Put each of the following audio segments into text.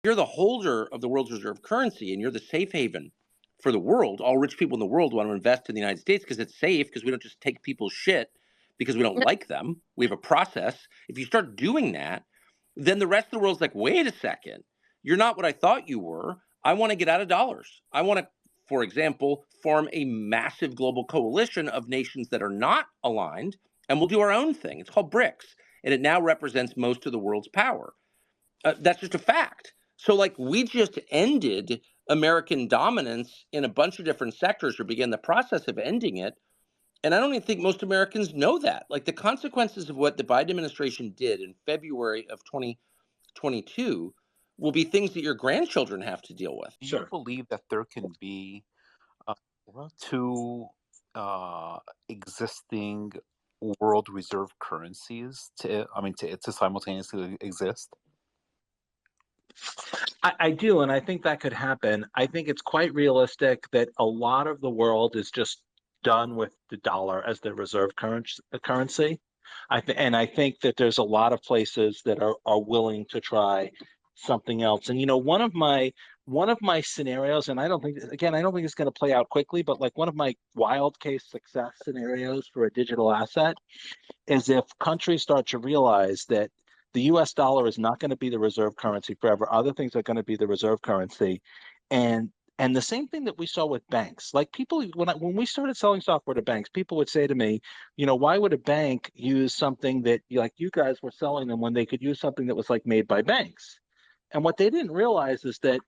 You're the holder of the world's reserve currency, and you're the safe haven for the world. All rich people in the world want to invest in the United States because it's safe, because we don't just take people's shit because we don't like them. We have a process. If you start doing that, then the rest of the world's like, wait a second, you're not what I thought you were. I want to get out of dollars. I want to, for example, form a massive global coalition of nations that are not aligned, and we'll do our own thing. It's called BRICS, and it now represents most of the world's power. That's just a fact. So, like, we just ended American dominance in a bunch of different sectors, or began the process of ending it. And I don't even think most Americans know that. Like, the consequences of what the Biden administration did in February of 2022 will be things that your grandchildren have to deal with. Do you believe that there can be two existing world reserve currencies to simultaneously exist? I do, and I think that could happen. I think it's quite realistic that a lot of the world is just done with the dollar as their reserve currency. And I think that there's a lot of places that are willing to try something else. And one of my scenarios, and I don't think it's going to play out quickly, but like one of my wild case success scenarios for a digital asset is if countries start to realize that the US dollar is not going to be the reserve currency forever. Other things are going to be the reserve currency. And the same thing that we saw with banks. Like people, when we started selling software to banks, people would say to me, why would a bank use something that like you guys were selling them when they could use something that was like made by banks? And what they didn't realize is that,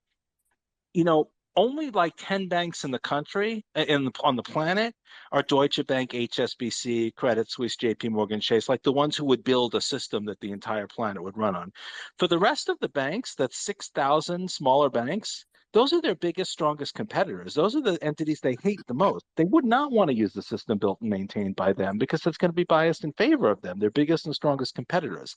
only like 10 banks in the country, on the planet, are Deutsche Bank, HSBC, Credit Suisse, JP Morgan Chase, like the ones who would build a system that the entire planet would run on. For the rest of the banks, that's 6,000 smaller banks, those are their biggest, strongest competitors. Those are the entities they hate the most. They would not want to use the system built and maintained by them because it's going to be biased in favor of them, their biggest and strongest competitors.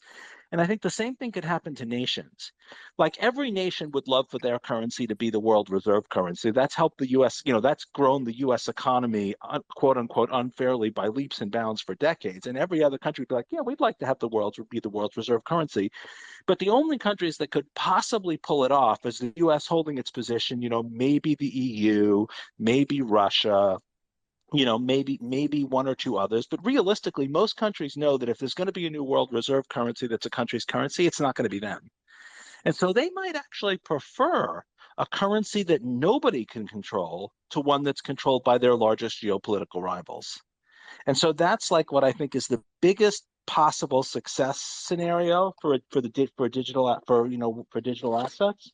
And I think the same thing could happen to nations. Like every nation would love for their currency to be the world reserve currency. That's helped the US, that's grown the US economy, quote unquote, unfairly by leaps and bounds for decades. And every other country would be like, yeah, we'd like to have the world be the world's reserve currency. But the only countries that could possibly pull it off is the US holding its position, maybe the EU, maybe Russia, maybe one or two others. But realistically, most countries know that if there's going to be a new world reserve currency that's a country's currency, it's not going to be them. And so they might actually prefer a currency that nobody can control to one that's controlled by their largest geopolitical rivals. And so that's like what I think is the biggest possible success scenario for digital assets.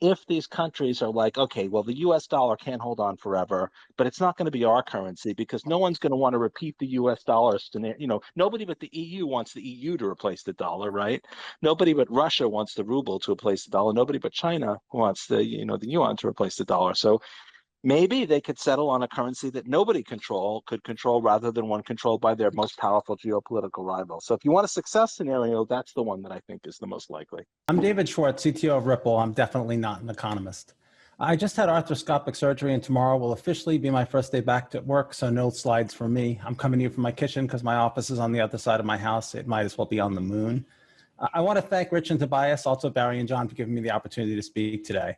If these countries are like, okay, well, the US dollar can't hold on forever, but it's not going to be our currency because no one's going to want to repeat the US dollar scenario. Nobody but the EU wants the EU to replace the dollar, right? Nobody but Russia wants the ruble to replace the dollar. Nobody but China wants the yuan to replace the dollar. So maybe they could settle on a currency that nobody could control rather than one controlled by their most powerful geopolitical rival. So if you want a success scenario, that's the one that I think is the most likely. I'm David Schwartz, CTO of Ripple. I'm definitely not an economist. I just had arthroscopic surgery and tomorrow will officially be my first day back to work, so no slides for me. I'm coming to you from my kitchen because my office is on the other side of my house. It might as well be on the moon. I want to thank Rich and Tobias, also Barry and John, for giving me the opportunity to speak today.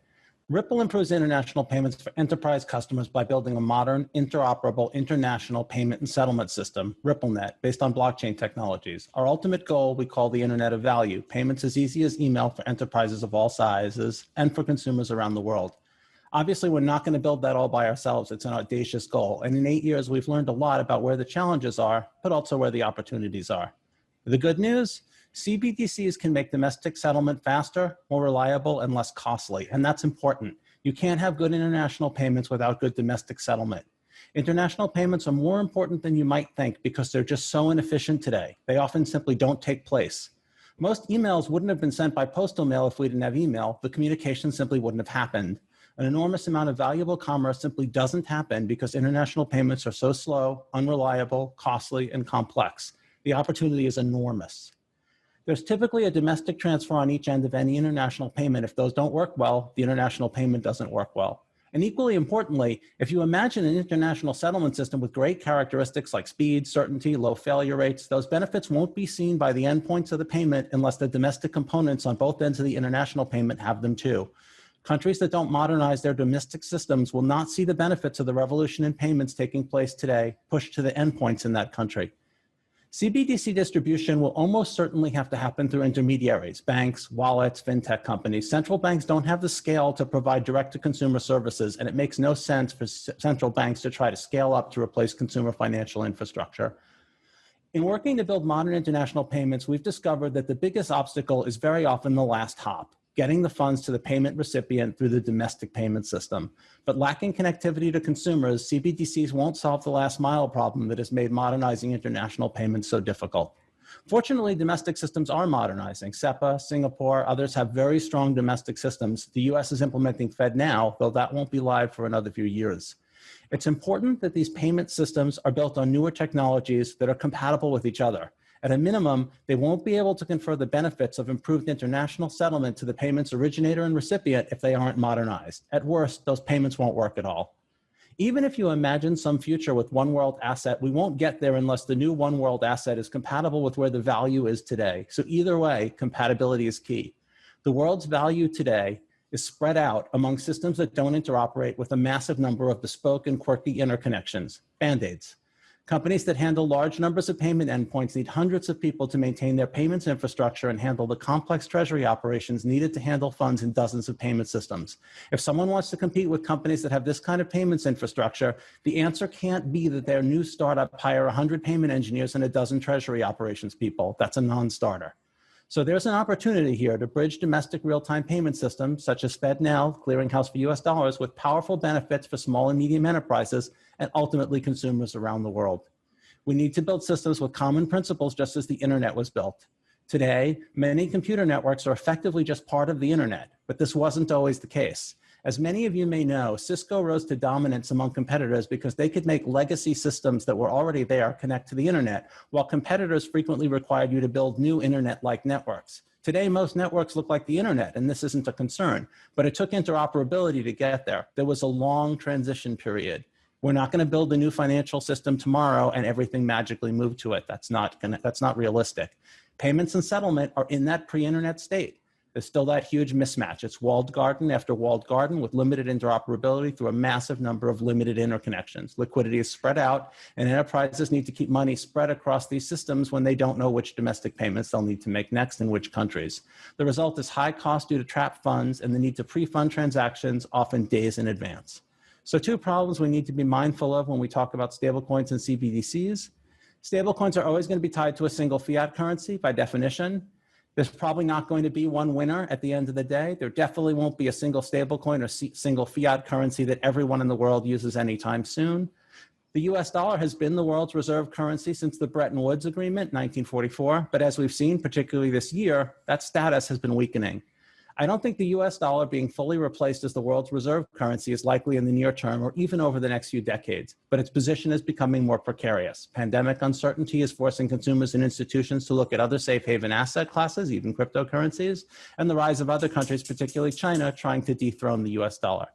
Ripple improves international payments for enterprise customers by building a modern, interoperable international payment and settlement system, RippleNet, based on blockchain technologies. Our ultimate goal we call the Internet of Value, payments as easy as email for enterprises of all sizes and for consumers around the world. Obviously, we're not going to build that all by ourselves. It's an audacious goal. And in 8 years, we've learned a lot about where the challenges are, but also where the opportunities are. The good news? CBDCs can make domestic settlement faster, more reliable, and less costly, and that's important. You can't have good international payments without good domestic settlement. International payments are more important than you might think because they're just so inefficient today. They often simply don't take place. Most emails wouldn't have been sent by postal mail if we didn't have email. The communication simply wouldn't have happened. An enormous amount of valuable commerce simply doesn't happen because international payments are so slow, unreliable, costly, and complex. The opportunity is enormous. There's typically a domestic transfer on each end of any international payment. If those don't work well, the international payment doesn't work well. And equally importantly, if you imagine an international settlement system with great characteristics like speed, certainty, low failure rates, those benefits won't be seen by the endpoints of the payment unless the domestic components on both ends of the international payment have them too. Countries that don't modernize their domestic systems will not see the benefits of the revolution in payments taking place today pushed to the endpoints in that country. CBDC distribution will almost certainly have to happen through intermediaries, banks, wallets, fintech companies. Central banks don't have the scale to provide direct-to-consumer services, and it makes no sense for central banks to try to scale up to replace consumer financial infrastructure. In working to build modern international payments, we've discovered that the biggest obstacle is very often the last hop, getting the funds to the payment recipient through the domestic payment system. But lacking connectivity to consumers, CBDCs won't solve the last mile problem that has made modernizing international payments so difficult. Fortunately, domestic systems are modernizing. SEPA, Singapore, others have very strong domestic systems. The US is implementing FedNow, though that won't be live for another few years. It's important that these payment systems are built on newer technologies that are compatible with each other. At a minimum, they won't be able to confer the benefits of improved international settlement to the payment's originator and recipient if they aren't modernized. At worst, those payments won't work at all. Even if you imagine some future with one world asset, we won't get there unless the new one world asset is compatible with where the value is today. So either way, compatibility is key. The world's value today is spread out among systems that don't interoperate with a massive number of bespoke and quirky interconnections, band-aids. Companies that handle large numbers of payment endpoints need hundreds of people to maintain their payments infrastructure and handle the complex treasury operations needed to handle funds in dozens of payment systems. If someone wants to compete with companies that have this kind of payments infrastructure, the answer can't be that their new startup hire 100 payment engineers and a dozen treasury operations people. That's a non-starter. So there's an opportunity here to bridge domestic real-time payment systems such as FedNow, clearinghouse for US dollars, with powerful benefits for small and medium enterprises and ultimately consumers around the world. We need to build systems with common principles just as the internet was built. Today, many computer networks are effectively just part of the internet, but this wasn't always the case. As many of you may know, Cisco rose to dominance among competitors because they could make legacy systems that were already there connect to the internet, while competitors frequently required you to build new internet-like networks. Today, most networks look like the internet, and this isn't a concern, but it took interoperability to get there. There was a long transition period. We're not going to build a new financial system tomorrow and everything magically move to it. That's not realistic. Payments and settlement are in that pre-internet state. There's still that huge mismatch. It's walled garden after walled garden with limited interoperability through a massive number of limited interconnections. Liquidity is spread out, and enterprises need to keep money spread across these systems when they don't know which domestic payments they'll need to make next in which countries. The result is high cost due to trapped funds and the need to pre-fund transactions often days in advance. So two problems we need to be mindful of when we talk about stablecoins and CBDCs. Stablecoins are always going to be tied to a single fiat currency by definition. There's probably not going to be one winner at the end of the day. There definitely won't be a single stablecoin or single fiat currency that everyone in the world uses anytime soon. The US dollar has been the world's reserve currency since the Bretton Woods Agreement, 1944. But as we've seen, particularly this year, that status has been weakening. I don't think the US dollar being fully replaced as the world's reserve currency is likely in the near term or even over the next few decades, but its position is becoming more precarious. Pandemic uncertainty is forcing consumers and institutions to look at other safe haven asset classes, even cryptocurrencies, and the rise of other countries, particularly China, trying to dethrone the US dollar.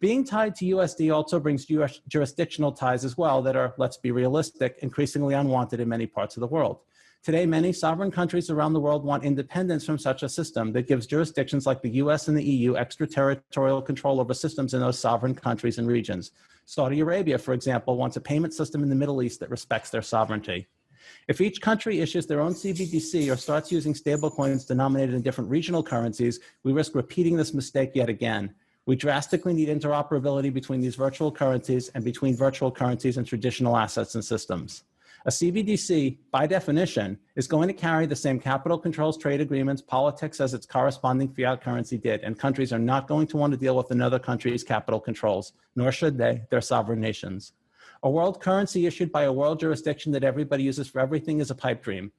Being tied to USD also brings jurisdictional ties as well that are, let's be realistic, increasingly unwanted in many parts of the world. Today, many sovereign countries around the world want independence from such a system that gives jurisdictions like the US and the EU extraterritorial control over systems in those sovereign countries and regions. Saudi Arabia, for example, wants a payment system in the Middle East that respects their sovereignty. If each country issues their own CBDC or starts using stablecoins denominated in different regional currencies, we risk repeating this mistake yet again. We drastically need interoperability between these virtual currencies and between virtual currencies and traditional assets and systems. A CBDC, by definition, is going to carry the same capital controls, trade agreements, politics as its corresponding fiat currency did, and countries are not going to want to deal with another country's capital controls, nor should they. They're sovereign nations. A world currency issued by a world jurisdiction that everybody uses for everything is a pipe dream.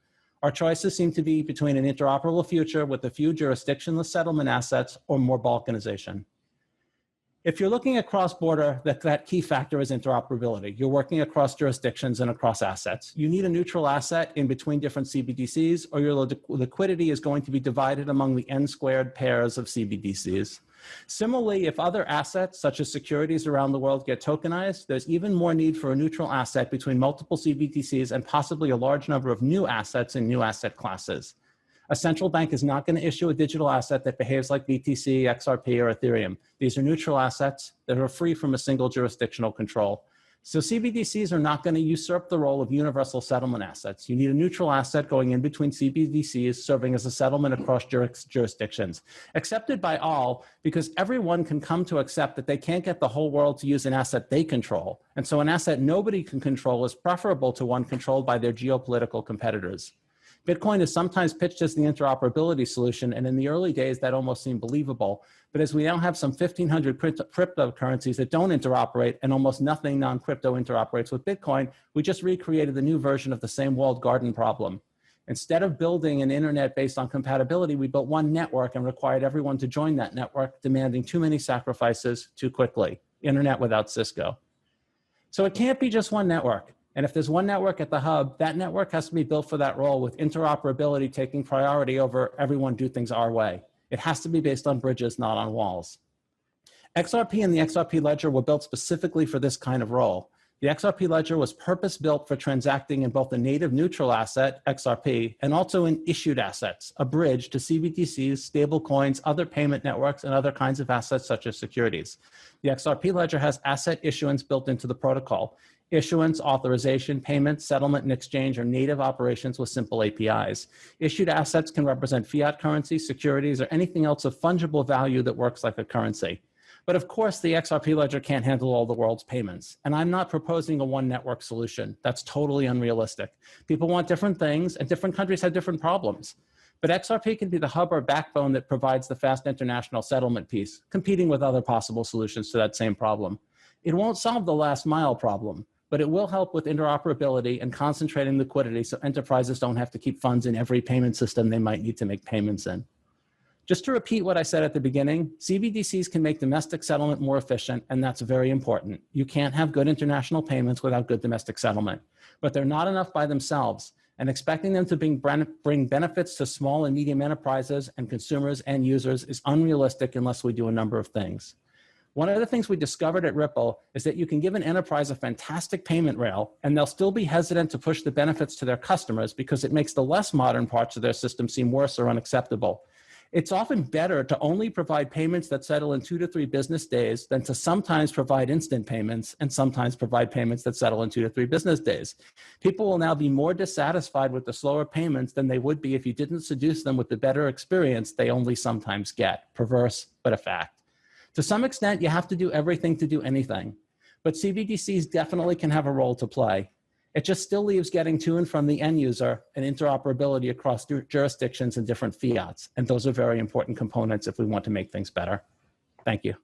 Our choices seem to be between an interoperable future with a few jurisdictionless settlement assets or more balkanization. If you're looking at cross-border, that key factor is interoperability. You're working across jurisdictions and across assets. You need a neutral asset in between different CBDCs, or your liquidity is going to be divided among the n-squared pairs of CBDCs. Similarly, if other assets, such as securities around the world, get tokenized, there's even more need for a neutral asset between multiple CBDCs and possibly a large number of new assets in new asset classes. A central bank is not going to issue a digital asset that behaves like BTC, XRP, or Ethereum. These are neutral assets that are free from a single jurisdictional control. So CBDCs are not going to usurp the role of universal settlement assets. You need a neutral asset going in between CBDCs serving as a settlement across jurisdictions, accepted by all because everyone can come to accept that they can't get the whole world to use an asset they control. And so an asset nobody can control is preferable to one controlled by their geopolitical competitors. Bitcoin is sometimes pitched as the interoperability solution, and in the early days, that almost seemed believable. But as we now have some 1,500 cryptocurrencies that don't interoperate, and almost nothing non-crypto interoperates with Bitcoin, we just recreated the new version of the same walled garden problem. Instead of building an internet based on compatibility, we built one network and required everyone to join that network, demanding too many sacrifices too quickly. Internet without Cisco. So it can't be just one network. And if there's one network at the hub, that network has to be built for that role, with interoperability taking priority over everyone do things our way. It has to be based on bridges, not on walls. XRP and the XRP ledger were built specifically for this kind of role. The XRP ledger was purpose-built for transacting in both the native neutral asset, XRP, and also in issued assets, a bridge to CBDCs, stablecoins, other payment networks, and other kinds of assets such as securities. The XRP ledger has asset issuance built into the protocol. Issuance, authorization, payment, settlement, and exchange are native operations with simple APIs. Issued assets can represent fiat currency, securities, or anything else of fungible value that works like a currency. But of course, the XRP ledger can't handle all the world's payments. And I'm not proposing a one network solution. That's totally unrealistic. People want different things, and different countries have different problems. But XRP can be the hub or backbone that provides the fast international settlement piece, competing with other possible solutions to that same problem. It won't solve the last mile problem, but it will help with interoperability and concentrating liquidity so enterprises don't have to keep funds in every payment system they might need to make payments in. Just to repeat what I said at the beginning, CBDCs can make domestic settlement more efficient, and that's very important. You can't have good international payments without good domestic settlement, but they're not enough by themselves, and expecting them to bring benefits to small and medium enterprises and consumers and users is unrealistic unless we do a number of things. One of the things we discovered at Ripple is that you can give an enterprise a fantastic payment rail, and they'll still be hesitant to push the benefits to their customers because it makes the less modern parts of their system seem worse or unacceptable. It's often better to only provide payments that settle in 2 to 3 business days than to sometimes provide instant payments and sometimes provide payments that settle in 2 to 3 business days. People will now be more dissatisfied with the slower payments than they would be if you didn't seduce them with the better experience they only sometimes get. Perverse, but a fact. To some extent, you have to do everything to do anything, but CBDCs definitely can have a role to play. It just still leaves getting to and from the end user and interoperability across jurisdictions and different fiats, and those are very important components if we want to make things better. Thank you.